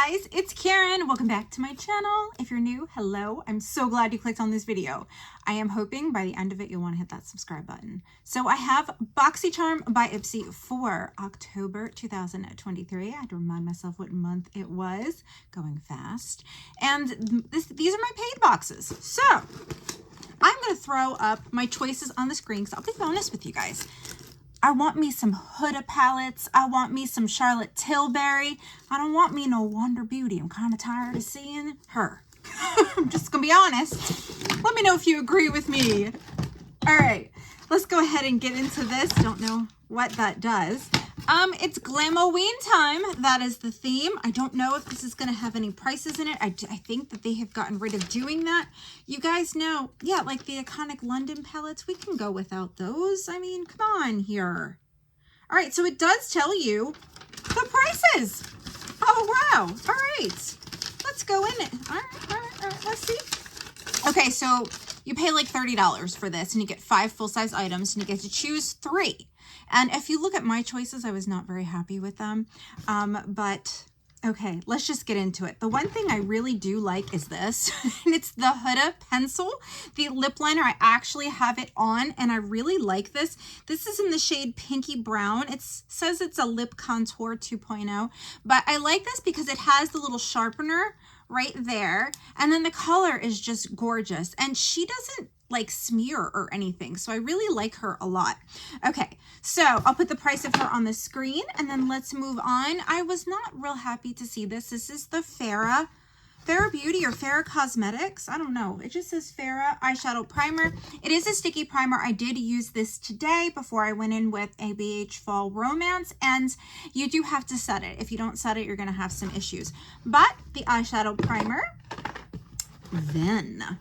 guys, it's Karen. Welcome back to my channel. If you're new, hello. I'm so glad you clicked on this video. I am hoping by the end of it, you'll want to hit that subscribe button. So I have Boxycharm by Ipsy for October 2023. I had to remind myself what month it was, going fast. And these are my paid boxes. So I'm going to throw up my choices on the screen because I'll be honest with you guys. I want me some Huda palettes. I want me some Charlotte Tilbury. I don't want me no Wonder Beauty. I'm kind of tired of seeing her. I'm just going to be honest. Let me know if you agree with me. All right, let's go ahead and get into this. Don't know what that does. It's Glamoween time. That is the theme. I don't know if this is going to have any prices in it. I think that they have gotten rid of doing that. You guys know, yeah, like the iconic London palettes, we can go without those. I mean, come on here. All right, so it does tell you the prices. Oh, wow. All right. Let's go in it. All right. Let's see. Okay, so you pay like $30 for this, and you get 5 full-size items, and you get to choose 3. And if you look at my choices, I was not very happy with them. But okay, let's just get into it. The one thing I really do like is this, and it's the Huda pencil, the lip liner. I actually have it on, and I really like this. This is in the shade Pinky Brown. It says it's a lip contour 2.0, but I like this because it has the little sharpener right there, and then the color is just gorgeous, and she doesn't like smear or anything, so I really like her a lot. Okay, so I'll put the price of her on the screen, and then let's move on. I was not real happy to see this. This is the Farrah Beauty or Farrah Cosmetics. I don't know. It just says Farrah eyeshadow primer. It is a sticky primer. I did use this today before I went in with a BH Fall Romance, and you do have to set it. If you don't set it, you're going to have some issues. But the eyeshadow primer, then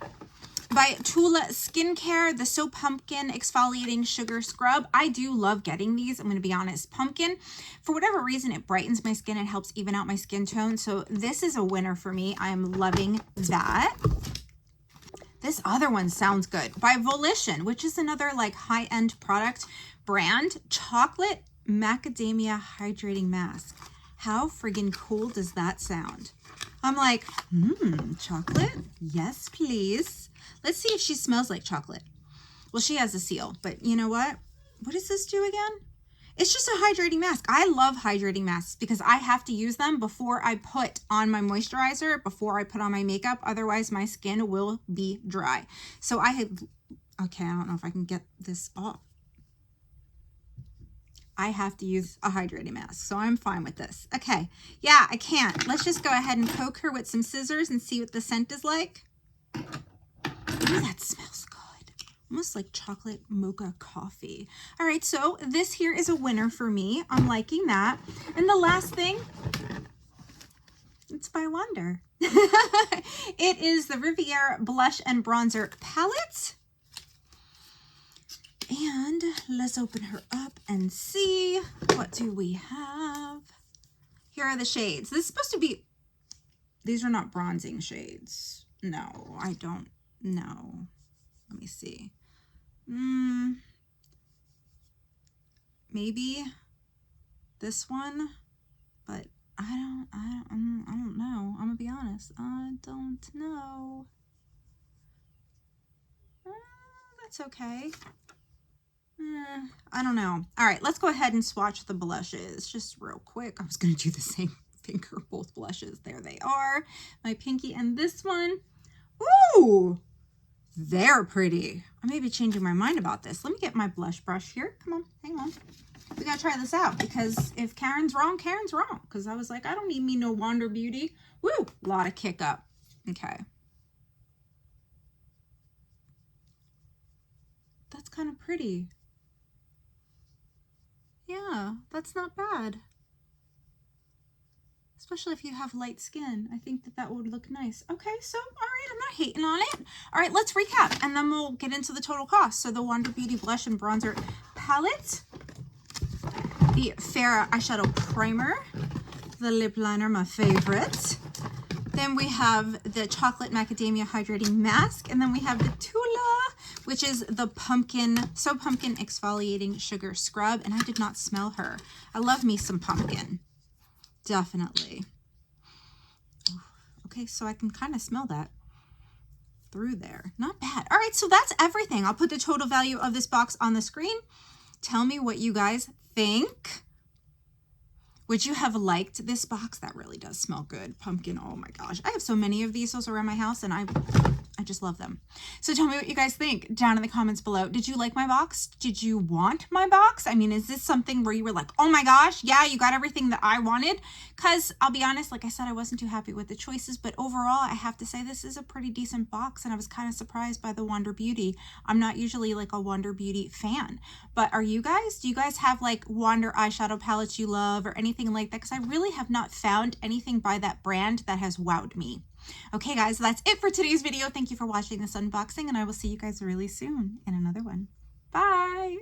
by Tula Skincare, the So Pumpkin Exfoliating Sugar Scrub. I do love getting these. I'm going to be honest. Pumpkin, for whatever reason, it brightens my skin. It helps even out my skin tone. So this is a winner for me. I'm loving that. This other one sounds good. By Volition, which is another like high-end product brand. Chocolate Macadamia Hydrating Mask. How friggin' cool does that sound? I'm like, chocolate? Yes, please. Let's see if she smells like chocolate. Well, she has a seal, but you know what? What does this do again? It's just a hydrating mask. I love hydrating masks because I have to use them before I put on my moisturizer, before I put on my makeup. Otherwise, my skin will be dry. So I have, okay, I don't know if I can get this off. I have to use a hydrating mask, so I'm fine with this. Okay, yeah, I can't. Let's just go ahead and poke her with some scissors and see what the scent is like. Ooh, that smells good. Almost like chocolate mocha coffee. All right, so this here is a winner for me. I'm liking that. And the last thing, it's by Wonder. It is the Riviera Blush and Bronzer Palette. And let's open her up and see, what do we have? Here are the shades. This is supposed to be, these are not bronzing shades. No, I don't know. Let me see. Maybe this one, but I don't know. I'm gonna be honest. I don't know. That's okay. I don't know. All right, let's go ahead and swatch the blushes just real quick. I was going to do the same finger, both blushes. There they are. My pinky and this one. Ooh, they're pretty. I may be changing my mind about this. Let me get my blush brush here. Come on, hang on. We got to try this out because if Karen's wrong, Karen's wrong. Because I was like, I don't need me no Wonder Beauty. Woo, a lot of kick up. Okay. That's kind of pretty. Yeah, that's not bad. Especially if you have light skin. I think that that would look nice. Okay, so, all right, I'm not hating on it. All right, let's recap, and then we'll get into the total cost. So the Wonder Beauty Blush and Bronzer Palette, the Farrah Eyeshadow Primer, the Lip Liner, my favorite. Then we have the Chocolate Macadamia Hydrating Mask, and then we have the Tula, which is the So Pumpkin Exfoliating Sugar Scrub, and I did not smell her. I love me some pumpkin. Definitely. Okay, so I can kind of smell that through there. Not bad. All right, so that's everything. I'll put the total value of this box on the screen. Tell me what you guys think. Would you have liked this box? That really does smell good. Pumpkin, oh my gosh. I have so many of these around my house, and I just love them. So tell me what you guys think down in the comments below. Did you like my box? Did you want my box? I mean, is this something where you were like, oh my gosh, yeah, you got everything that I wanted? Because I'll be honest, like I said, I wasn't too happy with the choices, but overall, I have to say this is a pretty decent box, and I was kind of surprised by the Wander Beauty. I'm not usually like a Wander Beauty fan, but are you guys? Do you guys have like Wander eyeshadow palettes you love or anything like that? Because I really have not found anything by that brand that has wowed me. Okay guys, that's it for today's video. Thank you for watching this unboxing, and I will see you guys really soon in another one. Bye!